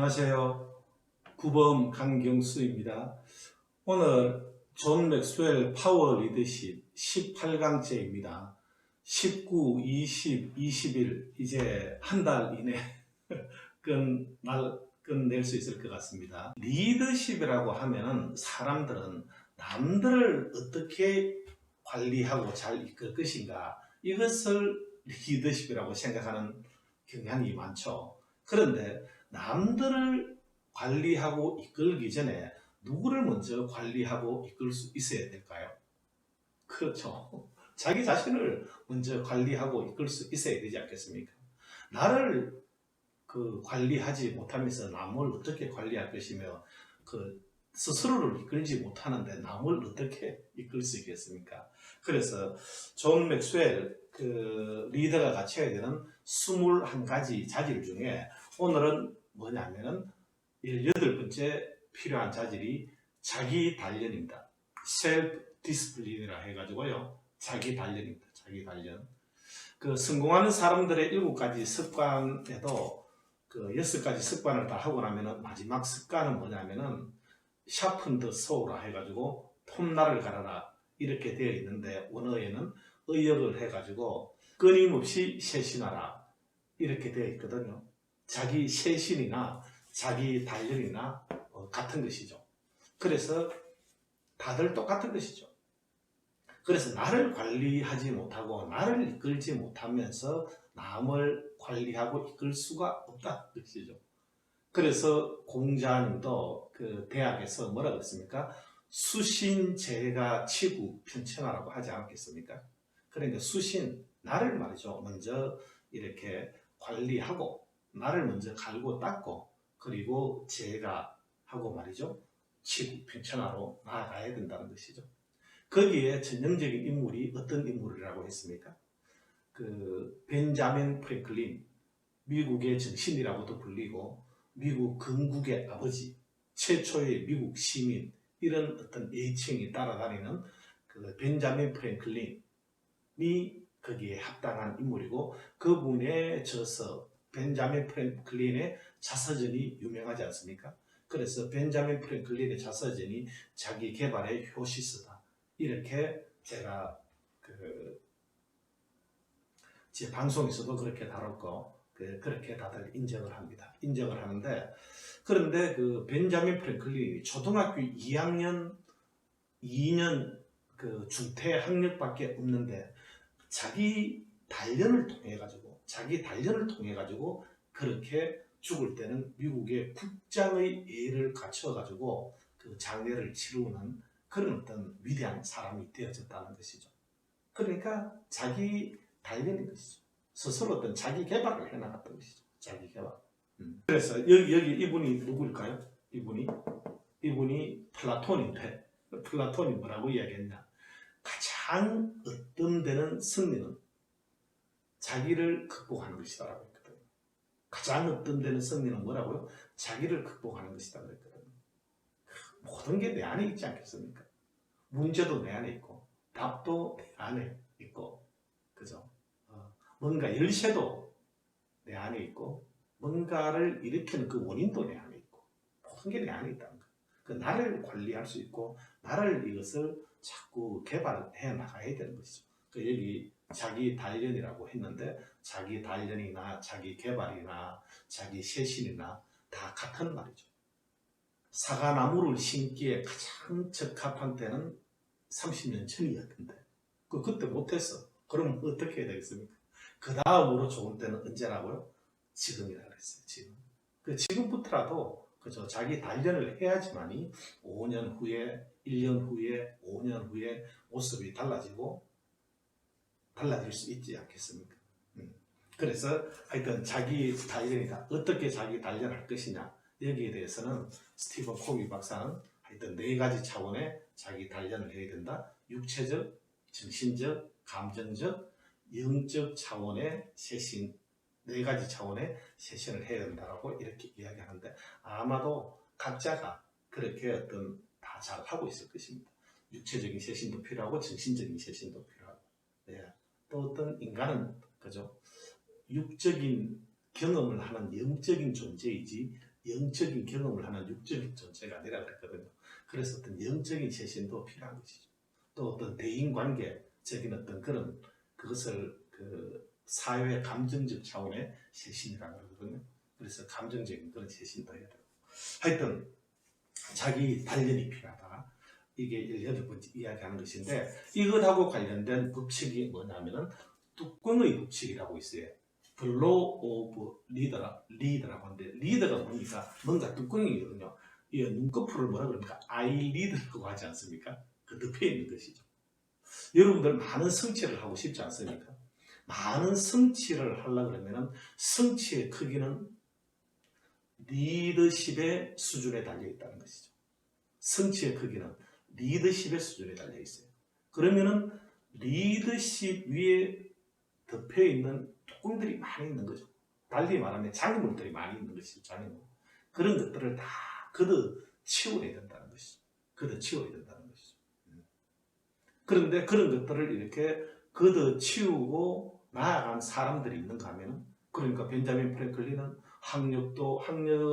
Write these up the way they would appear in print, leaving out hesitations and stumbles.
안녕하세요. 구범 강경수입니다. 오늘 존 맥스웰 파워 리더십 18강째입니다. 19, 20, 21 이제 한 달 이내 끝낼 수 있을 것 같습니다. 리더십이라고 하면 사람들은 남들을 어떻게 관리하고 잘 이끌 것인가, 이것을 리더십이라고 생각하는 경향이 많죠. 그런데 남들을 관리하고 이끌기 전에 누구를 먼저 관리하고 이끌 수 있어야 될까요? 그렇죠. 자기 자신을 먼저 관리하고 이끌 수 있어야 되지 않겠습니까? 나를 관리하지 못하면서 남을 어떻게 관리할 것이며, 스스로를 이끌지 못하는데 남을 어떻게 이끌 수 있겠습니까? 그래서 존 맥스웰 리더가 갖춰야 되는 21가지 자질 중에 오늘은 뭐냐면은 18번째 필요한 자질이 자기 단련입니다. 셀프 디스플린이라 해가지고요. 자기 단련입니다. 자기 단련. 성공하는 사람들의 7가지 습관에도 6가지 습관을 다 하고 나면은 마지막 습관은 뭐냐면은 샤픈 더 소우라 해가지고 톱날을 갈아라 이렇게 되어 있는데, 원어에는 의역을 해가지고 끊임없이 쇄신하라 이렇게 되어 있거든요. 자기 쇄신이나 자기 단련이나 같은 것이죠. 그래서 다들 똑같은 것이죠. 그래서 나를 관리하지 못하고 나를 이끌지 못하면서 남을 관리하고 이끌 수가 없다는 것이죠. 그래서 공자님도 대학에서 뭐라 그랬습니까? 수신제가 치구 편천하라고 하지 않았겠습니까? 그러니까 수신, 나를 말이죠. 먼저 이렇게 관리하고 나를 먼저 갈고 닦고, 그리고 제가 하고 말이죠. 치구 편천하로 나아가야 된다는 것이죠. 거기에 전형적인 인물이 어떤 인물이라고 했습니까? 벤자민 프랭클린, 미국의 정신이라고도 불리고 미국 건국의 아버지, 최초의 미국 시민, 이런 어떤 애칭이 따라다니는 벤자민 프랭클린이 거기에 합당한 인물이고, 그분의 저서 벤자민 프랭클린의 자서전이 유명하지 않습니까? 그래서 벤자민 프랭클린의 자서전이 자기 개발의 효시서다 이렇게 제가 제 방송에서도 그렇게 다뤘고 그렇게 다들 인정을 합니다. 인정을 하는데, 그런데 벤자민 프랭클린이 초등학교 2학년 2년 중퇴 학력밖에 없는데 자기 단련을 통해 가지고 그렇게 죽을 때는 미국의 국장의 예를 갖춰 가지고 장례를 치르는 그런 어떤 위대한 사람이 되어졌다는 것이죠. 그러니까 자기 단련인 것이죠. 스스로 어떤 자기 개발을 해나갔던 것이죠. 자기 개발. 그래서 여기 이분이 누구일까요? 이분이 플라톤인데, 플라톤이 뭐라고 이야기했냐? 가장 으뜸되는 승리는 자기를 극복하는 것이다라고 했거든요. 가장 으뜸되는 승리는 뭐라고요? 자기를 극복하는 것이다라고 했거든요. 모든 게 내 안에 있지 않겠습니까? 문제도 내 안에 있고 답도 내 안에 있고, 그죠? 뭔가 열쇠도 내 안에 있고 뭔가를 일으키는 그 원인도 내 안에 있고, 모든 게 내 안에 있다는 거예요. 나를 관리할 수 있고 나를 이것을 자꾸 개발해 나가야 되는 것이죠. 여기 자기 단련이라고 했는데, 자기 단련이나 자기 개발이나 자기 쇄신이나 다 같은 말이죠. 사과나무를 심기에 가장 적합한 때는 30년 전이었는데 그때 못했어. 그럼 어떻게 해야 되겠습니까? 그 다음으로 좋은 때는 언제라고요? 지금이라고 했어요. 지금부터라도 그죠? 자기 단련을 해야지만이 5년 후에, 1년 후에, 5년 후에 모습이 달라질 수 있지 않겠습니까? 그래서 하여튼 자기 단련이다. 어떻게 자기 단련할 것이냐, 여기에 대해서는 스티븐 코비 박사는 하여튼 4가지 차원의 자기 단련을 해야 된다. 육체적, 정신적, 감정적, 영적 차원의 쇄신, 4가지 차원의 쇄신을 해야 된다라고 이렇게 이야기하는데, 아마도 각자가 그렇게 어떤 다 잘 하고 있을 것입니다. 육체적인 쇄신도 필요하고 정신적인 쇄신도 필요하고, 또 어떤 인간은 그죠? 육적인 경험을 하는 영적인 존재이지 영적인 경험을 하는 육적인 존재가 아니라 그랬거든요. 그래서 어떤 영적인 쇄신도 필요한 것이죠. 또 어떤 대인관계적인 어떤 그런 그것을 그 사회 감정적 차원의 쇄신이라고 그러거든요. 그래서 감정적인 그런 쇄신도 해야 되고. 하여튼 자기 단련이 필요하다. 이게 18번째 이야기하는 것인데 이것하고 관련된 법칙이 뭐냐면은 뚜껑의 법칙이라고 있어요. 플로우 오브 리더라고 하는데 리더가 뭡니까? 뭔가 뚜껑이거든요. 이 눈꺼풀을 뭐라 그럽니까? 아이리드라고 하지 않습니까? 그 덮여 있는 것이죠. 여러분들 많은 성취를 하고 싶지 않습니까? 많은 성취를 하려고 그러면 성취의 크기는 리더십의 수준에 달려 있다는 것이죠. 성취의 크기는 리더십의 수준에 달려 있어요. 그러면은 리더십 위에 덮여 있는 뚜껑들이 많이 있는 거죠. 달리 말하면 장애물들이 많이 있는 것이죠. 장애물. 그런 것들을 다 걷어치워야 된다는 것이죠. 걷어치워야 된다는 것이죠. 그런데 그런 것들을 이렇게 걷어치우고 나아간 사람들이 있는가 하면, 그러니까 벤자민 프랭클린은 학력의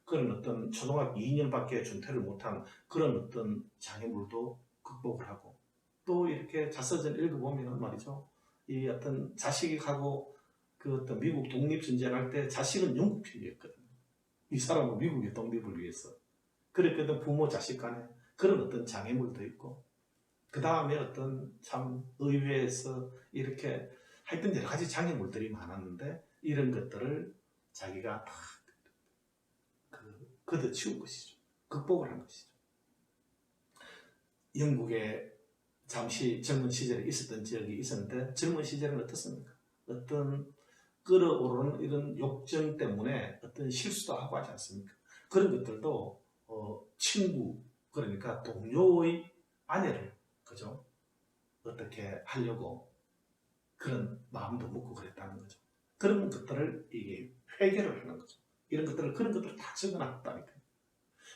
그런 어떤 초등학교 2년밖에 준퇴를 못한 그런 어떤 장애물도 극복을 하고, 또 이렇게 자서전 읽어보면 말이죠. 이 어떤 자식이 가고 그 어떤 미국 독립전쟁할 때 자식은 영국 편이었거든요. 이 사람은 미국의 독립을 위해서. 그랬거든. 부모 자식 간에 그런 어떤 장애물도 있고, 그 다음에 어떤 참 의회에서 이렇게 하여튼 여러 가지 장애물들이 많았는데 이런 것들을 자기가 다 걷어치운 것이죠. 극복을 한 것이죠. 영국에 잠시 젊은 시절에 있었던 적이 있었는데 젊은 시절은 어떻습니까? 어떤 끌어오르는 이런 욕정 때문에 어떤 실수도 하고 하지 않습니까? 그런 것들도 친구, 그러니까 동료의 아내를 그죠? 어떻게 하려고 그런 마음도 먹고 그랬다는 거죠. 그런 것들을 이게 회개를 하는 거죠. 그런 것들을 다 적어놨다니까요.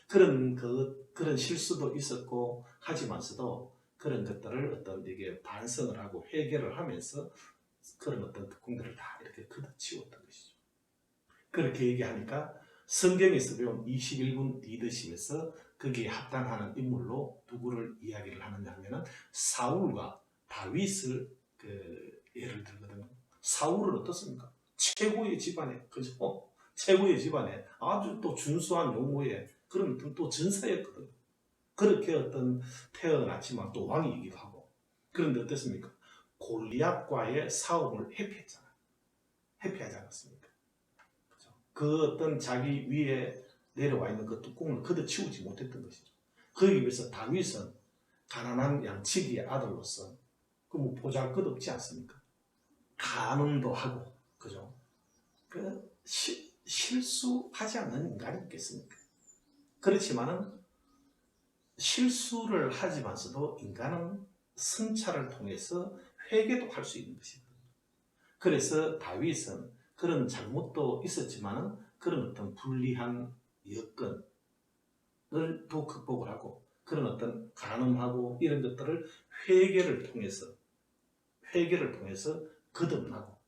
그런 실수도 있었고 하지만서도 그런 것들을 어떤 이게 반성을 하고 회개를 하면서 그런 어떤 특공들을 다 이렇게 걷어치웠던 것이죠. 그렇게 얘기하니까 성경에서 배운 21분 리더십에서 거기에 합당하는 인물로 누구를 이야기를 하느냐 하면은 사울과 다윗을 예를 들거든요. 사울은 어떻습니까? 최고의 집안에, 그죠? 최고의 집안에 아주 또 준수한 용모의 그런 어떤 또 전사였거든요. 그렇게 어떤 태어났지만 또 왕이기도 하고. 그런데 어떻습니까? 골리앗과의 싸움을 회피했잖아요. 회피하지 않았습니까? 그죠? 그 어떤 자기 위에 내려와 있는 그 뚜껑을 걷어치우지 못했던 것이죠. 거기에 비해서 다윗은 가난한 양치기의 아들로서 그 보잘것없지 않습니까? 간음도 하고, 그죠? 실수하지 않는 인간이 있겠습니까? 그렇지만은 실수를 하지만서도 인간은 성찰을 통해서 회개도 할 수 있는 것입니다. 그래서 다윗은 그런 잘못도 있었지만은 그런 어떤 불리한 여건을 또 극복을 하고 그런 어떤 간음하고 이런 것들을 회개를 통해서 거듭나고,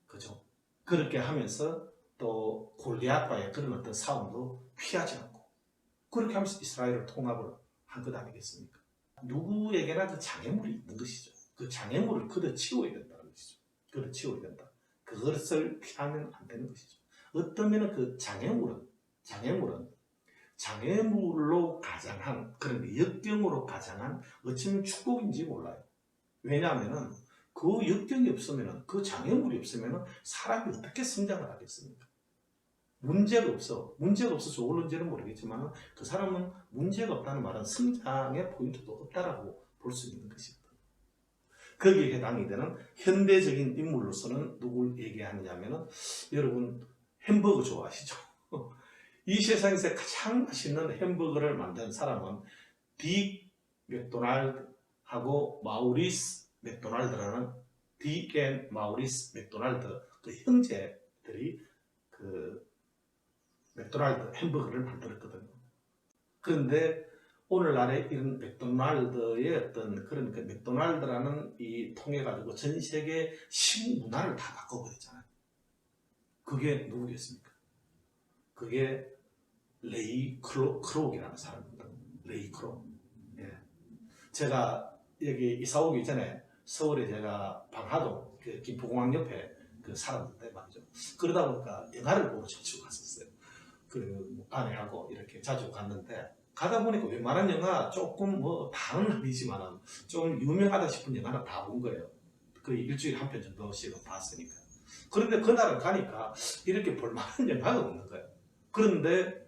그죠? 그렇게 하면서 또 골리앗과의 그런 어떤 싸움도 피하지 않고 그렇게 하면서 이스라엘을 통합을 한 것 아니겠습니까? 누구에게나 그 장애물이 있는 것이죠. 그 장애물을 걷어치워야 된다는 것이죠. 걷어치워야 된다. 그것을 피하면 안 되는 것이죠. 어떤 면은 그 장애물로 가장한, 그런 역경으로 가장한 어쩌면 축복인지 몰라요. 왜냐하면은 그 역경이 없으면은, 그 장애물이 없으면은 사람이 어떻게 성장을 하겠습니까? 문제가 없어서 옳은지는 모르겠지만 그 사람은 문제가 없다는 말은 성장의 포인트도 없다라고 볼 수 있는 것입니다. 거기에 해당이 되는 현대적인 인물로서는 누굴 얘기하느냐면은, 여러분 햄버거 좋아하시죠? 이 세상에서 가장 맛있는 햄버거를 만든 사람은 딕 맥도날드하고 마우리스 맥도날드라는 딕 앤 마우리스 맥도날드 그 형제들이 그 맥도날드 햄버거를 만들었거든요. 그런데 오늘날의 이런 맥도날드의 어떤 그런 그 맥도날드라는 이 통해 가지고 전 세계 식문화를 다 바꿔버렸잖아요. 그게 누구겠습니까? 그게 레이 크록이라는 사람입니다. 레이 크록. 예. 제가 여기 이사 오기 전에 서울에 제가 방화동 그 김포공항 옆에 그 살았는데 말이죠. 그러다 보니까 영화를 보러 자주 갔었어요. 그 아내하고 이렇게 자주 갔는데 가다 보니까 웬만한 영화 조금 뭐 다는 아니지만은 좀 유명하다 싶은 영화는 다 본 거예요. 거의 일주일에 한 편 정도씩은 봤으니까. 그런데 그날은 가니까 이렇게 볼만한 영화가 없는 거예요. 그런데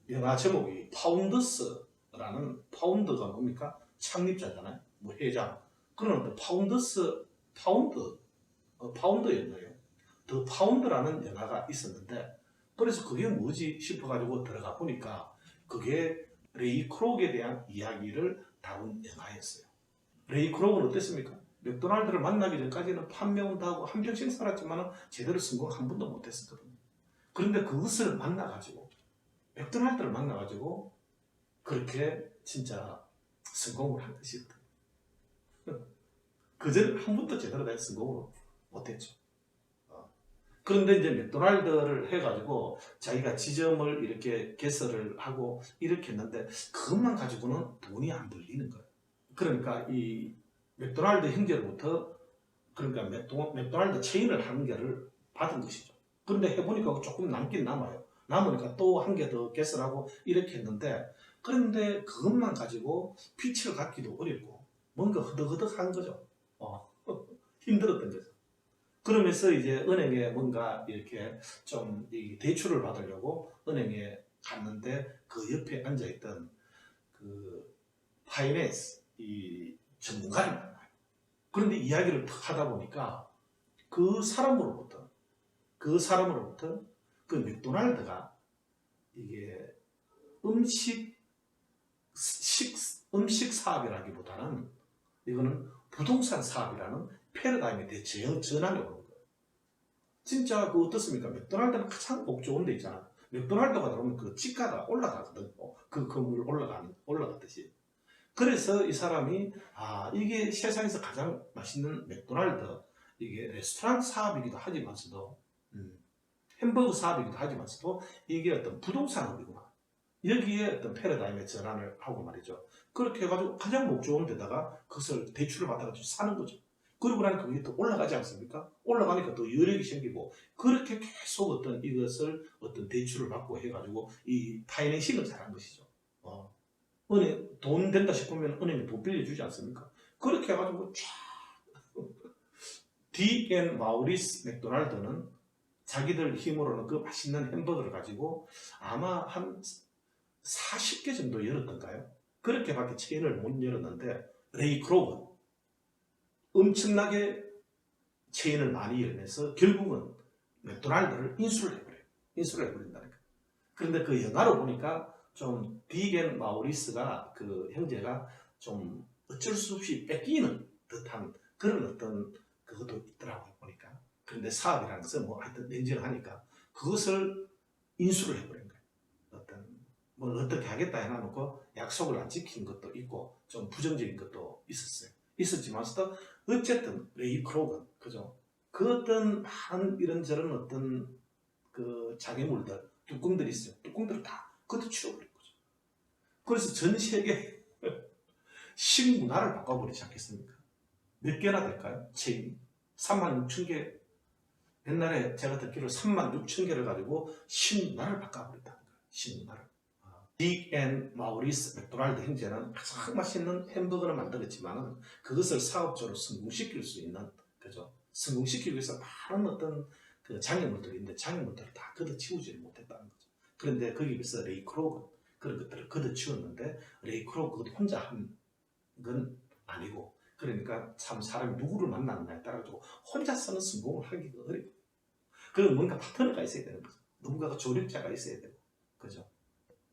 영화 제목이 파운더스라는, 파운드가 뭡니까? 창립자잖아요. 뭐 회장. 그런데 파운드였나요? 더 파운드라는 영화가 있었는데 그래서 그게 뭐지 싶어가지고 들어가 보니까 그게 레이 크록에 대한 이야기를 다룬 영화였어요. 레이 크록은 어땠습니까? 맥도날드를 만나기 전까지는 판명도 하고 한 평생 살았지만 제대로 성공 한 번도 못했었거든요. 그런데 그것을 만나가지고 맥도날드를 만나가지고 그렇게 진짜 성공을 한 것이거든요. 그전에 한 번도 제대로 된 성공을 못했죠. 그런데 이제 맥도날드를 해가지고 자기가 지점을 이렇게 개설을 하고 이렇게 했는데 그것만 가지고는 돈이 안 벌리는 거예요. 그러니까 이 맥도날드 형제로부터 그러니까 맥도날드 체인을 한 개를 받은 것이죠. 그런데 해보니까 조금 남긴 남아요. 남으니까 또 한 개 더 개설하고 이렇게 했는데 그런데 그것만 가지고 빛을 갖기도 어렵고 뭔가 허덕허덕한 거죠. 힘들었던 거죠. 그러면서 이제 은행에 뭔가 이렇게 좀 대출을 받으려고 은행에 갔는데 그 옆에 앉아있던 그 파이낸스 이 전문가를 만나요. 그런데 이야기를 탁 하다 보니까 그 사람으로부터 그 맥도날드가 이게 음식 사업이라기보다는 이거는 부동산 사업이라는 패러다임에 대해 전환이 오는 거예요. 진짜 그 어떻습니까? 맥도날드는 가장 목 좋은 데 있잖아. 맥도날드가 들어오면 그 집가가 올라가거든. 그 건물 올라가듯이. 그래서 이 사람이 이게 세상에서 가장 맛있는 맥도날드, 이게 레스토랑 사업이기도 하지만서도 햄버거 사업이기도 하지만서도 이게 어떤 부동산업이구나. 여기에 어떤 패러다임의 전환을 하고 말이죠. 그렇게 해가지고 가장 목 좋은 데다가 그것을 대출을 받아가지고 사는 거죠. 그러고 나니까 그게 더 올라가지 않습니까? 올라가니까 더 여력이 생기고 그렇게 계속 어떤 이것을 어떤 대출을 받고 해가지고 이 파이낸싱을 잘한 것이죠. 은행 돈 된다 싶으면 은행이 돈 빌려주지 않습니까? 그렇게 해가지고 쫙 D& 마우리스 맥도날드는 자기들 힘으로는 그 맛있는 햄버거를 가지고 아마 한 40개 정도 열었던가요? 그렇게밖에 체인을 못 열었는데 레이 크록은 엄청나게 체인을 많이 열면서 결국은 맥도날드를 인수를 해버려요. 인수를 해버린다니까. 그런데 그 영화로 보니까 좀 디겐 마우리스가 그 형제가 좀 어쩔 수 없이 뺏기는 듯한 그런 어떤 그것도 있더라고요 보니까. 그런데 사업이라는 것은 뭐 하여튼 냉정하니까 그것을 인수를 해버린 거예요. 뭘 어떻게 하겠다 해놔놓고 약속을 안 지킨 것도 있고 좀 부정적인 것도 있었어요. 있었지만서도 어쨌든 레이 크록은 그죠? 그 어떤 많은 이런저런 어떤 그 장애물들 뚜껑들이 있어요. 뚜껑들을 다 그것도 치워버린 거죠. 그래서 전 세계 식문화를 바꿔버리지 않겠습니까? 몇 개나 될까요? 체인 36,000개. 옛날에 제가 듣기로 36,000개를 가지고 식문화를 바꿔버렸다는 거예요. 식문화를. D& 마우리스 맥도날드 형제는 가장 맛있는 햄버거를 만들었지만 그것을 사업적으로 성공시킬 수 있는 그죠? 성공시키기 위해서 많은 어떤 그 장애물들이 있는데 장애물들을 다 걷어치우지 못했다는 거죠. 그런데 거기에 비해서 레이 크록은 그런 것들을 걷어치웠는데 레이 크록 그것도 혼자 한 건 아니고 그러니까 참 사람이 누구를 만나느냐에 따라 가지고 혼자서는 성공을 하기가 어려워요. 그럼 뭔가 파트너가 있어야 되는 거죠. 누군가가 조력자가 있어야 되고 그죠?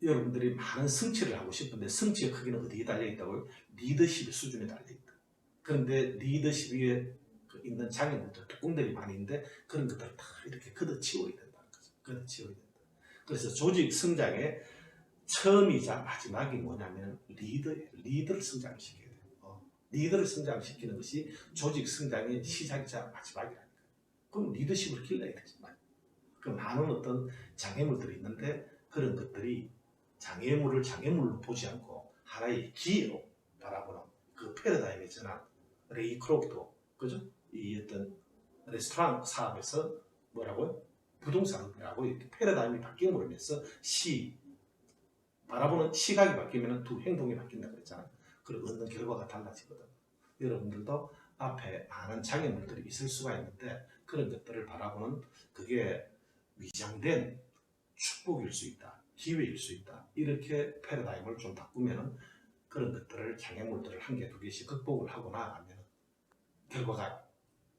여러분들이 많은 성취를 하고 싶은데 성취의 크기는 어디에 달려있다고요? 리더십의 수준에 달려있다. 그런데 리더십에 있는 장애물들, 뚜껑들이 많이 있는데 그런 것들을 다 이렇게 걷어치워야 된다는 거죠. 걷어치워야 된다. 그래서 조직 성장의 처음이자 마지막이 뭐냐면 리더예요. 리더를 성장시켜야 돼요. 리더를 성장시키는 것이 조직 성장의 시작이자 마지막이라니까요. 그럼 리더십을 길러야 되지만 그 많은 어떤 장애물들이 있는데 그런 것들이 장애물을 장애물로 보지 않고 하나의 기회로 바라보는 그 패러다임의 전환. 레이 크로프도 그죠? 이 어떤 레스토랑 사업에서 뭐라고요? 부동산이라고 이렇게 패러다임이 바뀌므로 인해서 바라보는 시각이 바뀌면 두 행동이 바뀐다 그랬잖아요. 그리고 얻는 결과가 달라지거든. 여러분들도 앞에 많은 장애물들이 있을 수가 있는데 그런 것들을 바라보는 그게 위장된 축복일 수 있다. 기회일 수 있다. 이렇게 패러다임을 좀 바꾸면 그런 것들을 장애물들을 한 개, 두 개씩 극복을 하고 나가면 결과가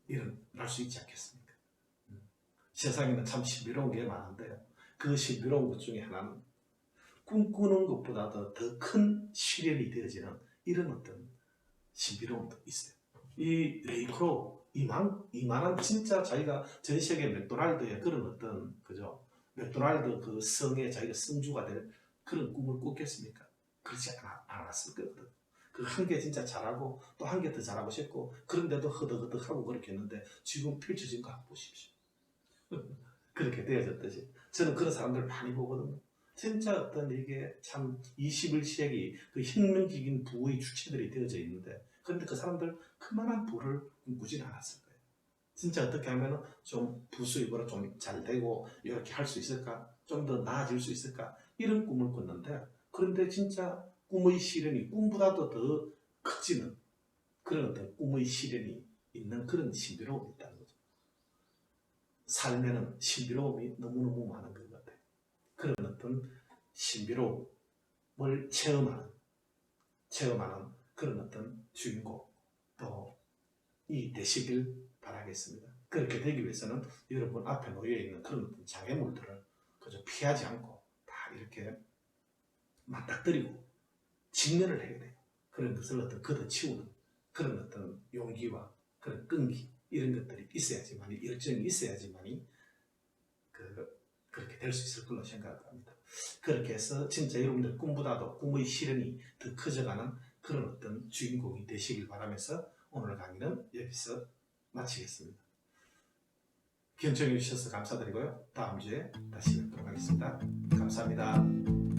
일어날 수 있지 않겠습니까? 세상에는 참 신비로운 게 많은데요. 그 신비로운 것 중에 하나는 꿈꾸는 것보다도 더 큰 시련이 되어지는 이런 어떤 신비로움도 있어요. 이 레이크로 이만한 진짜 자기가 전 세계 맥도날드의 그런 어떤 그죠? 맥도날드 그 성에 자기가 성주가 될 그런 꿈을 꿨겠습니까? 그렇지 않았을 거거든. 그 한 개 진짜 잘하고 또 한 개 더 잘하고 싶고 그런데도 허덕허덕하고 그렇게 했는데 지금 펼쳐진 거 한번 보십시오. 그렇게 되어졌듯이 저는 그런 사람들 많이 보거든요. 진짜 어떤 이게 참 21세기 그 혁명적인 부의 주체들이 되어져 있는데 그런데 그 사람들 그만한 부를 꿈꾸지는 않았을 거예요. 진짜 어떻게 하면 좀 부수입으로 좀 잘 되고 이렇게 할 수 있을까? 좀 더 나아질 수 있을까? 이런 꿈을 꿨는데 그런데 진짜 꿈의 실현이 꿈보다도 더 커지는 그런 어떤 꿈의 실현이 있는 그런 신비로움이 있다는 거죠. 삶에는 신비로움이 너무너무 많은 것 같아요. 그런 어떤 신비로움을 체험하는 그런 어떤 주인공 또이 되시길 바라겠습니다. 그렇게 되기 위해서는 여러분 앞에 놓여 있는 그런 어떤 장애물들을 그저 피하지 않고 다 이렇게 맞닥뜨리고 직면을 해야 돼요. 그런 것을 어떤 걷어치우는 그런 어떤 용기와 그런 끈기 이런 것들이 있어야지만이 열정이 있어야지만이 그렇게 될 수 있을 걸로 생각합니다. 그렇게 해서 진짜 여러분들 꿈보다도 꿈의 실현이 더 커져가는 그런 어떤 주인공이 되시길 바라면서 오늘 강의는 여기서 마치겠습니다. 경청해 주셔서 감사드리고요. 다음 주에 다시 뵙도록 하겠습니다. 감사합니다.